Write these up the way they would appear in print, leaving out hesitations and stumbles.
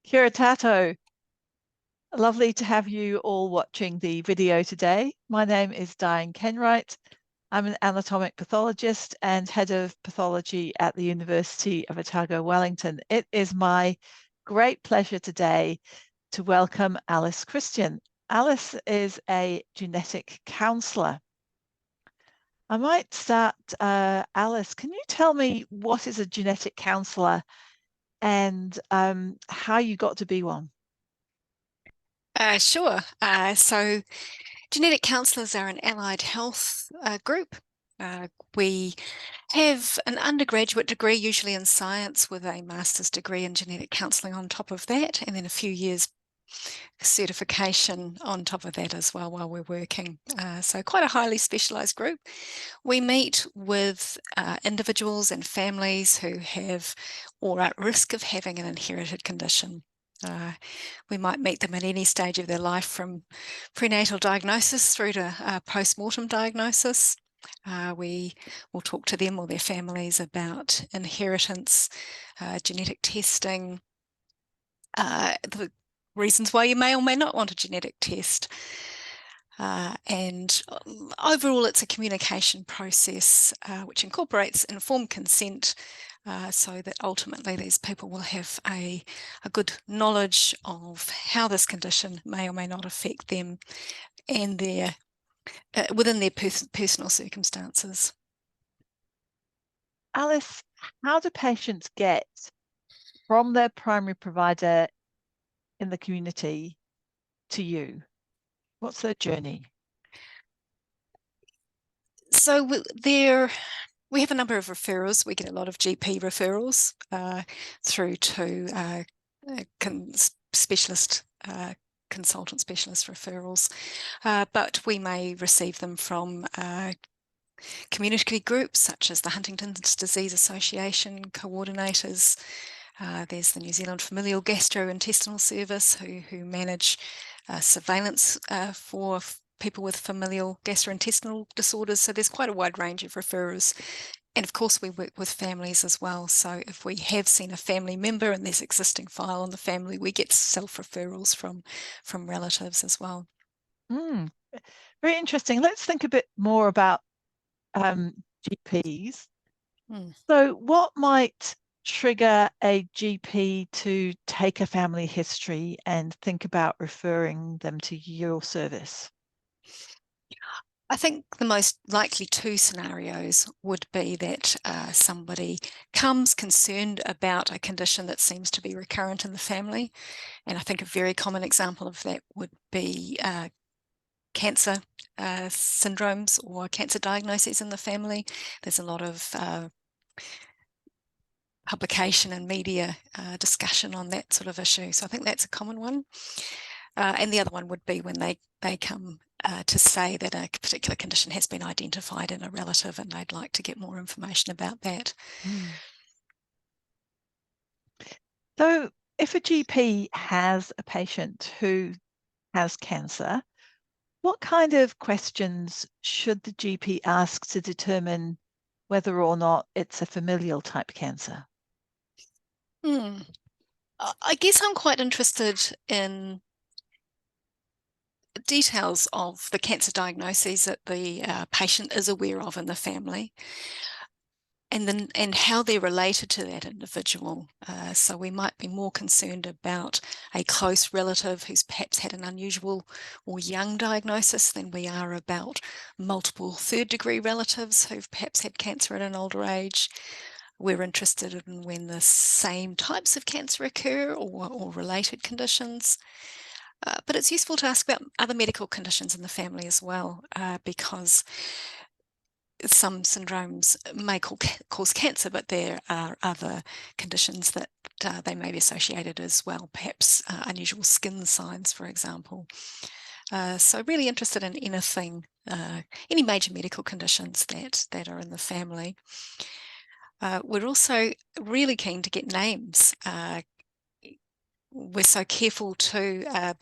Kia ora tato. Lovely to have you all watching the video today. My name is Diane Kenwright. I'm an anatomic pathologist and head of pathology at the University of Otago, Wellington. It is my great pleasure today to welcome Alice Christian. Alice is a genetic counsellor. I might start, Alice, can you tell me what is a genetic counsellor and how you got to be one? Sure. So genetic counsellors are an allied health group. We have an undergraduate degree, usually in science, with a master's degree in genetic counselling on top of that, and then a few years certification on top of that as well while we're working. So quite a highly specialised group. We meet with individuals and families who have or are at risk of having an inherited condition. We might meet them at any stage of their life, from prenatal diagnosis through to post-mortem diagnosis. We will talk to them or their families about inheritance, genetic testing, the reasons why you may or may not want a genetic test. And overall, it's a communication process which incorporates informed consent, so that ultimately these people will have a good knowledge of how this condition may or may not affect them and their within their personal circumstances. Alice, how do patients get from their primary provider in the community to you? What's their journey? So we have a number of referrals. We get a lot of GP referrals through to specialist consultant specialist referrals, but we may receive them from community groups such as the Huntington's Disease Association coordinators. There's the New Zealand Familial Gastrointestinal Service who manage surveillance for people with familial gastrointestinal disorders. So there's quite a wide range of referrers. And of course, we work with families as well. So if we have seen a family member and there's existing file on the family, we get self-referrals from relatives as well. Very interesting. Let's think a bit more about GPs. So what might trigger a GP to take a family history and think about referring them to your service? I think the most likely two scenarios would be that somebody comes concerned about a condition that seems to be recurrent in the family. And I think a very common example of that would be cancer syndromes or cancer diagnoses in the family. There's a lot of publication and media discussion on that sort of issue. So I think that's a common one. And the other one would be when they come to say that a particular condition has been identified in a relative and they'd like to get more information about that. So if a GP has a patient who has cancer, what kind of questions should the GP ask to determine whether or not it's a familial type cancer? I guess I'm quite interested in details of the cancer diagnoses that the patient is aware of in the family, and how they're related to that individual. So we might be more concerned about a close relative who's perhaps had an unusual or young diagnosis than we are about multiple third-degree relatives who've perhaps had cancer at an older age. We're interested in when the same types of cancer occur or related conditions. But it's useful to ask about other medical conditions in the family as well, because some syndromes may cause cancer, but there are other conditions that they may be associated as well, perhaps unusual skin signs, for example. So really interested in anything, any major medical conditions that are in the family. We're also really keen to get names. we're so careful to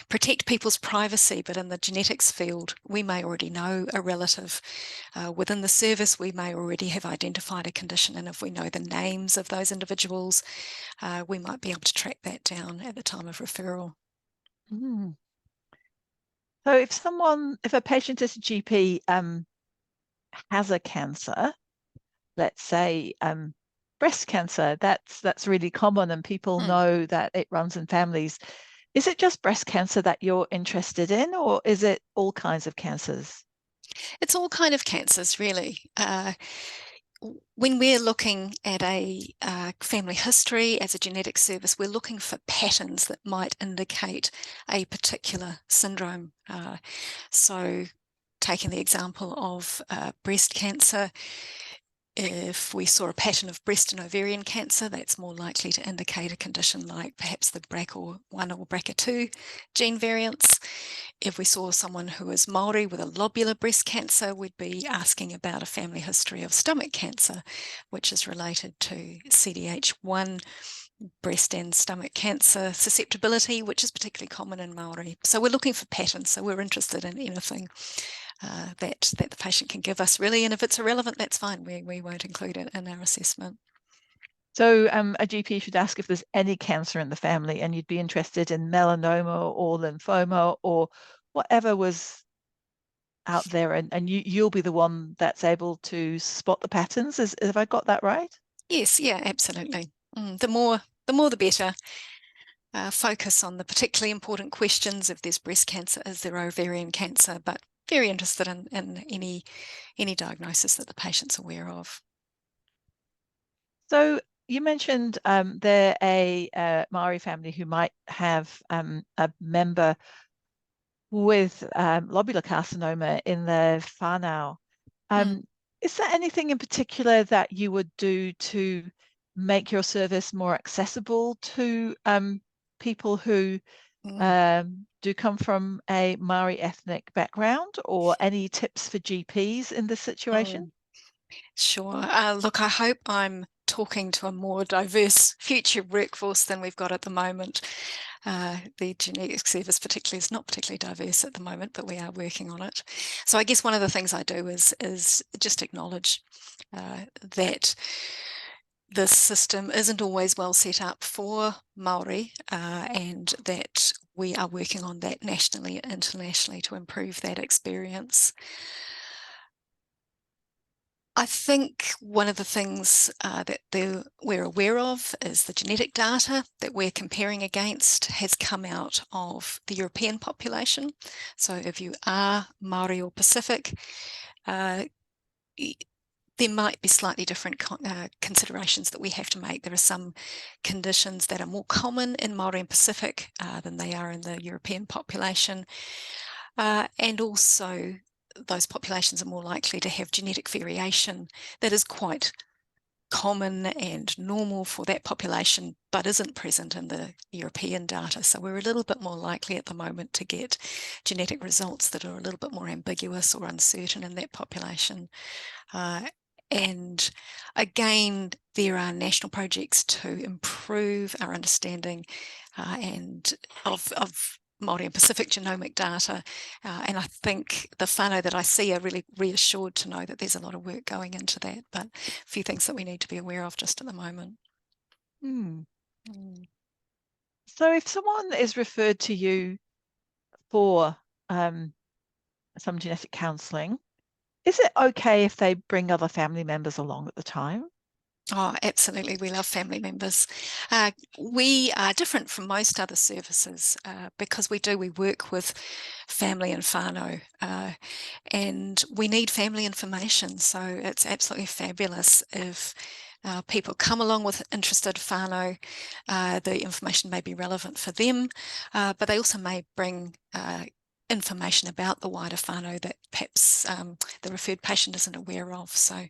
protect people's privacy, but in the genetics field, we may already know a relative. Within the service, we may already have identified a condition, and if we know the names of those individuals, we might be able to track that down at the time of referral. Mm. So if a patient is a GP has a cancer, let's say breast cancer, that's really common and people Mm. know that it runs in families. Is it just breast cancer that you're interested in, or is it all kinds of cancers? It's all kind of cancers, really. When we're looking at a family history as a genetic service, we're looking for patterns that might indicate a particular syndrome. So taking the example of breast cancer, if we saw a pattern of breast and ovarian cancer, that's more likely to indicate a condition like perhaps the BRCA1 or BRCA2 gene variants. If we saw someone who was Māori with a lobular breast cancer, we'd be asking about a family history of stomach cancer, which is related to CDH1 breast and stomach cancer susceptibility, which is particularly common in Māori. So we're looking for patterns, so we're interested in anything that the patient can give us, really, and if it's irrelevant, that's fine. We won't include it in our assessment. So a GP should ask if there's any cancer in the family, and you'd be interested in melanoma or lymphoma or whatever was out there, and you'll be the one that's able to spot the patterns. Have I got that right? Yes, yeah, absolutely. The more the better. Focus on the particularly important questions. If there's breast cancer, is there ovarian cancer? But very interested in any diagnosis that the patient's aware of. So you mentioned they're a Maori family who might have a member with lobular carcinoma in their whānau. Mm. Is there anything in particular that you would do to make your service more accessible to people who Mm. do come from a Maori ethnic background, or any tips for GPs in this situation? Mm. Sure. Look, I hope I'm talking to a more diverse future workforce than we've got at the moment. The genetic service particularly is not particularly diverse at the moment, but we are working on it. So I guess one of the things I do is just acknowledge that the system isn't always well set up for Māori, and that we are working on that nationally and internationally to improve that experience. I think one of the things that we're aware of is the genetic data that we're comparing against has come out of the European population. So if you are Māori or Pacific, there might be slightly different considerations that we have to make. There are some conditions that are more common in Māori and Pacific than they are in the European population. And also those populations are more likely to have genetic variation that is quite common and normal for that population, but isn't present in the European data. So we're a little bit more likely at the moment to get genetic results that are a little bit more ambiguous or uncertain in that population. And again, there are national projects to improve our understanding and of Māori and Pacific genomic data. And I think the whānau that I see are really reassured to know that there's a lot of work going into that, but a few things that we need to be aware of just at the moment. Hmm. Mm. So if someone is referred to you for some genetic counselling, is it okay if they bring other family members along at the time? Oh, absolutely. We love family members. We are different from most other services because we work with family and whānau, and we need family information. So it's absolutely fabulous if people come along with interested whānau. The information may be relevant for them, but they also may bring information about the wider whānau that perhaps the referred patient isn't aware of. So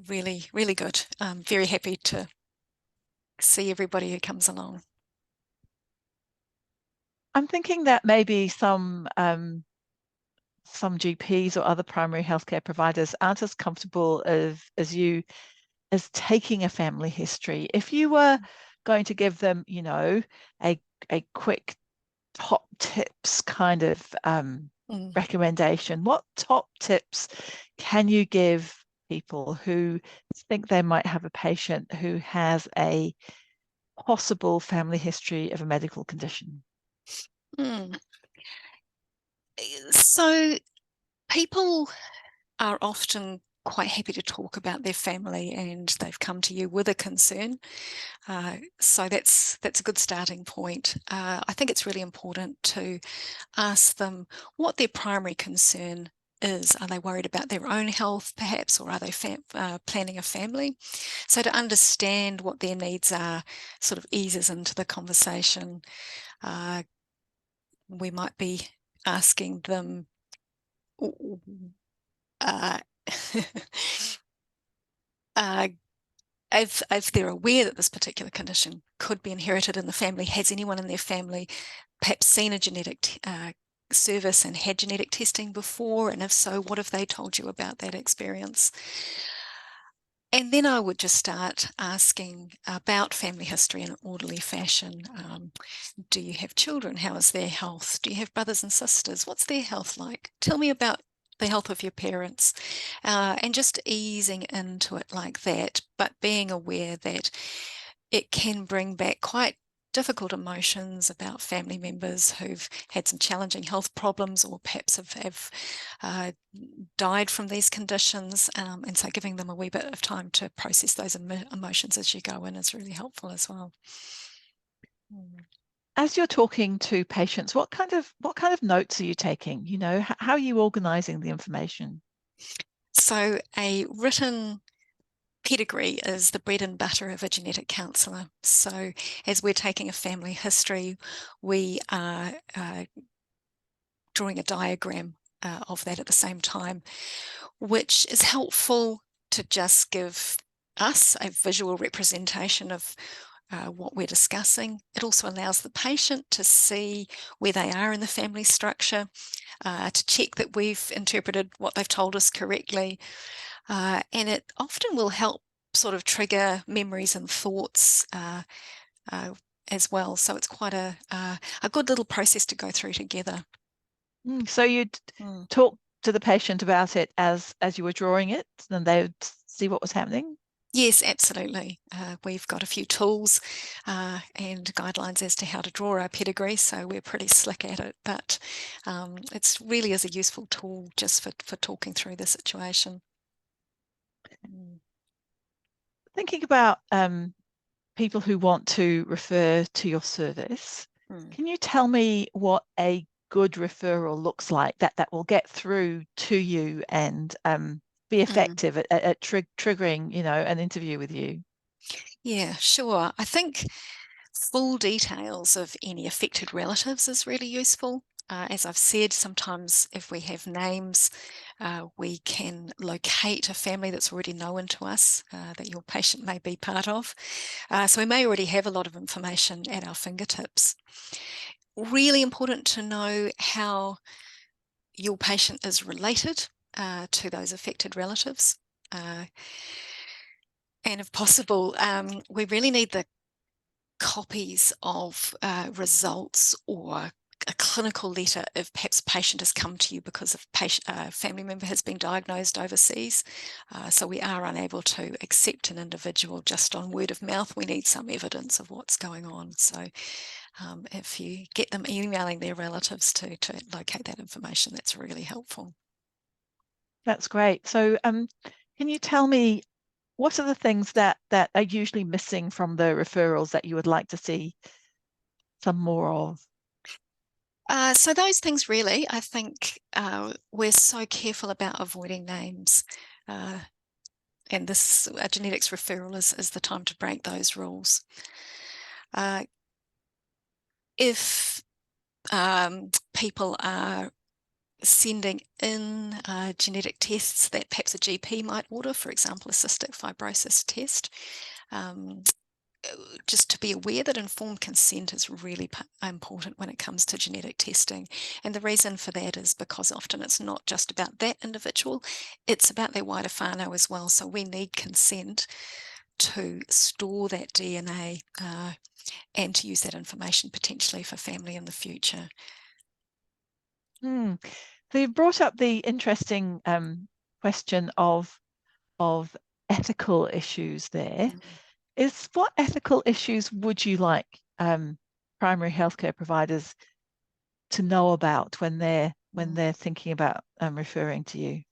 really, really good. I'm very happy to see everybody who comes along. I'm thinking that maybe some GPs or other primary healthcare providers aren't as comfortable as you as taking a family history. If you were going to give them, you know, a quick top tips kind of Mm. recommendation, what top tips can you give people who think they might have a patient who has a possible family history of a medical condition? Mm. So people are often quite happy to talk about their family, and they've come to you with a concern. So that's a good starting point. I think it's really important to ask them what their primary concern is. Are they worried about their own health, perhaps, or are they planning a family? So to understand what their needs are sort of eases into the conversation. We might be asking them, uh, uh, if they're aware that this particular condition could be inherited in the family, has anyone in their family perhaps seen a genetic service and had genetic testing before? And if so, what have they told you about that experience? And then I would just start asking about family history in an orderly fashion. Do you have children? How is their health? Do you have brothers and sisters? What's their health like? Tell me about the health of your parents. And just easing into it like that, but being aware that it can bring back quite difficult emotions about family members who've had some challenging health problems, or perhaps have died from these conditions. And so giving them a wee bit of time to process those emotions as you go in is really helpful as well. Mm. As you're talking to patients, what kind of notes are you taking? You know, how are you organizing the information? So a written pedigree is the bread and butter of a genetic counsellor. So as we're taking a family history, we are drawing a diagram of that at the same time, which is helpful to just give us a visual representation of what we're discussing. It also allows the patient to see where they are in the family structure, to check that we've interpreted what they've told us correctly. And it often will help sort of trigger memories and thoughts as well. So it's quite a good little process to go through together. So you'd Mm. talk to the patient about it as you were drawing it, and they would see what was happening. Yes, absolutely. We've got a few tools and guidelines as to how to draw our pedigree, so we're pretty slick at it, but it's really is a useful tool just for talking through the situation. Mm. Thinking about people who want to refer to your service, Mm. can you tell me what a good referral looks like that will get through to you and be Mm. effective at triggering, you know, an interview with you? Yeah, sure. I think full details of any affected relatives is really useful. As I've said, sometimes if we have names, we can locate a family that's already known to us that your patient may be part of. So we may already have a lot of information at our fingertips. Really important to know how your patient is related to those affected relatives. Uh, and if possible, we really need the copies of results or a clinical letter if perhaps a patient has come to you because a family member has been diagnosed overseas. So we are unable to accept an individual just on word of mouth. We need some evidence of what's going on. So if you get them emailing their relatives to locate that information, that's really helpful. That's great. So, can you tell me what are the things that are usually missing from the referrals that you would like to see some more of? So those things really, I think we're so careful about avoiding names. Uh, and this genetics referral is the time to break those rules. Uh, if people are sending in genetic tests that perhaps a GP might order, for example, a cystic fibrosis test, um, just to be aware that informed consent is really important when it comes to genetic testing. And the reason for that is because often it's not just about that individual, it's about their wider whānau as well. So we need consent to store that DNA and to use that information potentially for family in the future. So you've brought up the interesting question of ethical issues there. What ethical issues would you like primary healthcare providers to know about when they're thinking about referring to you?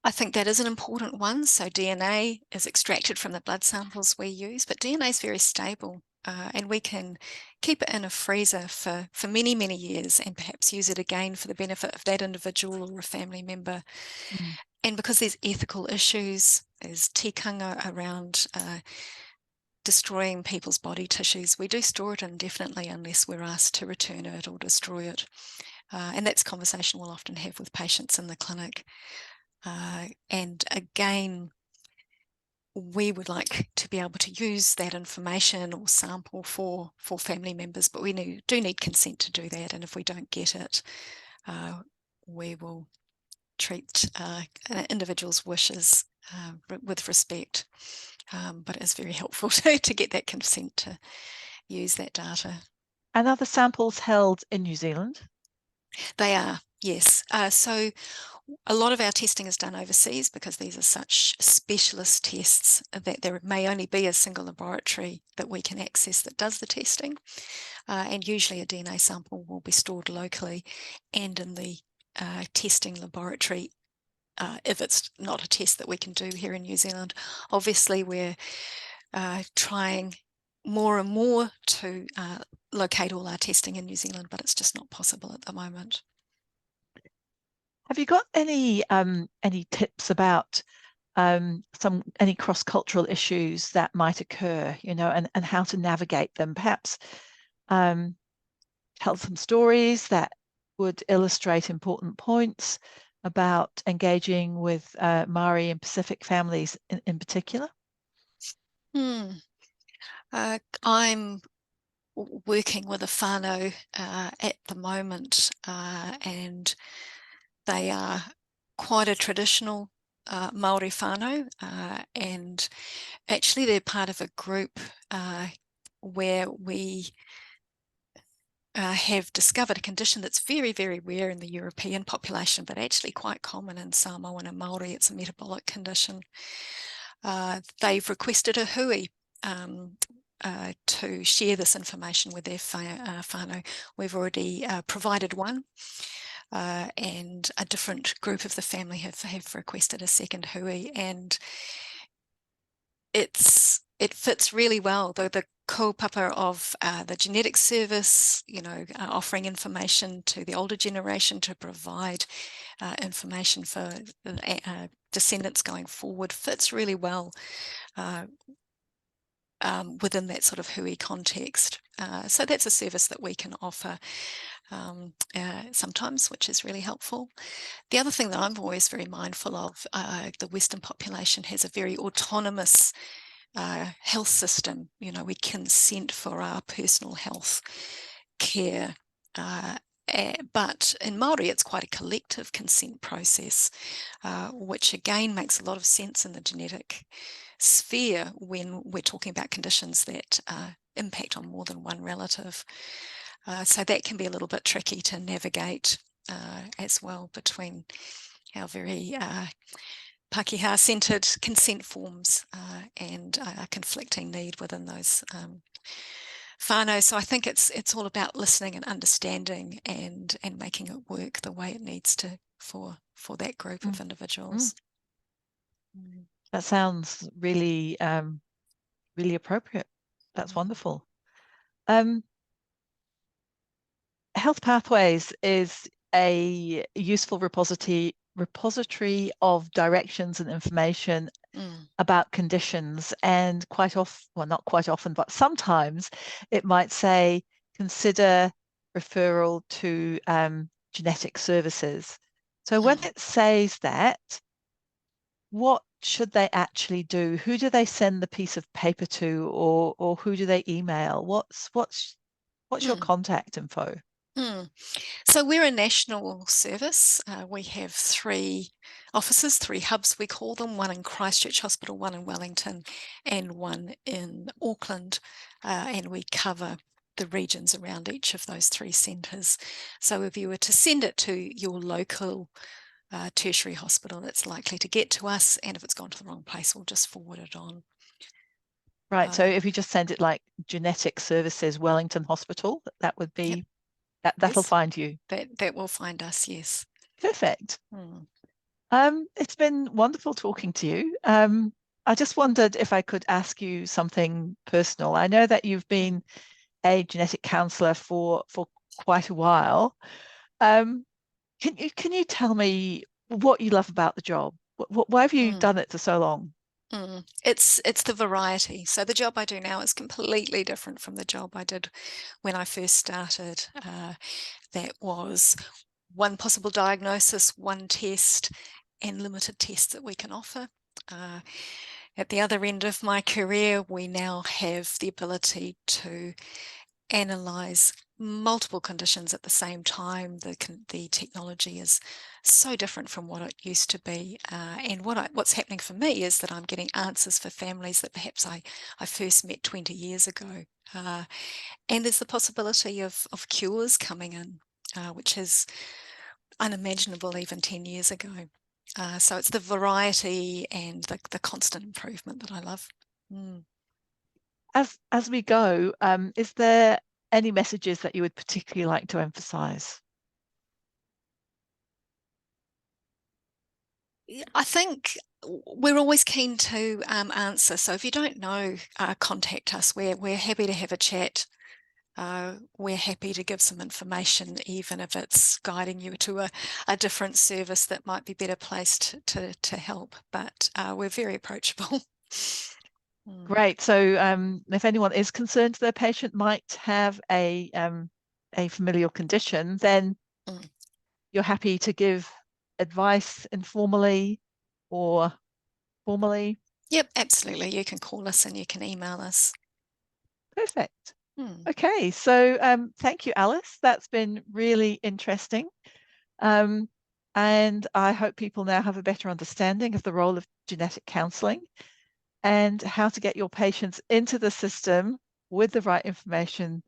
I think that is an important one. So DNA is extracted from the blood samples we use, but DNA is very stable. And we can keep it in a freezer for many, many years and perhaps use it again for the benefit of that individual or a family member. Mm. And because there's ethical issues, there's tikanga around destroying people's body tissues, we do store it indefinitely unless we're asked to return it or destroy it. And that's a conversation we'll often have with patients in the clinic. And again, we would like to be able to use that information or sample for family members, but we do need consent to do that. And if we don't get it, we will treat an individual's wishes with respect. But it is very helpful to get that consent to use that data. And are the samples held in New Zealand? They are, yes. So a lot of our testing is done overseas because these are such specialist tests that there may only be a single laboratory that we can access that does the testing. And usually a DNA sample will be stored locally and in the testing laboratory if it's not a test that we can do here in New Zealand. Obviously, we're trying more and more to locate all our testing in New Zealand, but it's just not possible at the moment. Have you got any tips about any cross-cultural issues that might occur, and how to navigate them? Perhaps tell some stories that would illustrate important points about engaging with Maori and Pacific families in particular. I'm working with a whānau at the moment, and they are quite a traditional Māori whānau, and actually they're part of a group where we have discovered a condition that's very, very rare in the European population, but actually quite common in Samoan and Māori. It's a metabolic condition. They've requested a hui to share this information with their whānau. We've already provided one, and a different group of the family have requested a second hui, and it fits really well. Though the kaupapa of the genetics service, offering information to the older generation to provide information for descendants going forward, fits really well within that sort of hui context. So that's a service that we can offer sometimes, which is really helpful. The other thing that I'm always very mindful of, the Western population has a very autonomous health system. We consent for our personal health care, but in Māori it's quite a collective consent process, which again makes a lot of sense in the genetic sphere when we're talking about conditions that impact on more than one relative. So that can be a little bit tricky to navigate as well between our very Pākehā-centred consent forms and a conflicting need within those whānau. So I think it's all about listening and understanding and making it work the way it needs to for that group of individuals. That sounds really really appropriate. That's wonderful. Health Pathways is a useful repository of directions and information about conditions, and quite often, well, not quite often, but sometimes it might say consider referral to genetic services. So when it says that, what should they actually do? Who do they send the piece of paper to, or who do they email? What's your contact info? Mm. So we're a national service. We have 3 offices, 3 hubs we call them, one in Christchurch Hospital, one in Wellington, and one in Auckland. And we cover the regions around each of those 3 centres. So if you were to send it to your local tertiary hospital, it's likely to get to us, and if it's gone to the wrong place, we'll just forward it on. Right. So if you just send it like Genetic Services Wellington Hospital, that would Yep, be that'll yes, find you. that will find us, yes. Perfect. Mm. It's been wonderful talking to you. I just wondered if I could ask you something personal. I know that you've been a genetic counselor for quite a while. Um, can you tell me what you love about the job? Why have you Mm. done it for so long? It's the variety. So the job I do now is completely different from the job I did when I first started. That was one possible diagnosis, one test, and limited tests that we can offer. Uh, at the other end of my career, we now have the ability to analyze multiple conditions at the same time. The technology is so different from what it used to be. And what's happening for me is that I'm getting answers for families that perhaps I first met 20 years ago. And there's the possibility of cures coming in, which is unimaginable even 10 years ago. So it's the variety and the constant improvement that I love. Mm. As we go, is there any messages that you would particularly like to emphasize? I think we're always keen to answer. So if you don't know, contact us. We're happy to have a chat. We're happy to give some information, even if it's guiding you to a different service that might be better placed to help. But we're very approachable. Mm. Great. So if anyone is concerned their patient might have a familial condition, then Mm. you're happy to give advice informally or formally. Yep, absolutely. You can call us and you can email us. Perfect. Mm. Okay. So thank you, Alice. That's been really interesting. Um, and I hope people now have a better understanding of the role of genetic counselling and how to get your patients into the system with the right information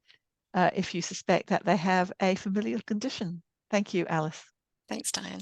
if you suspect that they have a familial condition. Thank you, Alice. Thanks, Diane.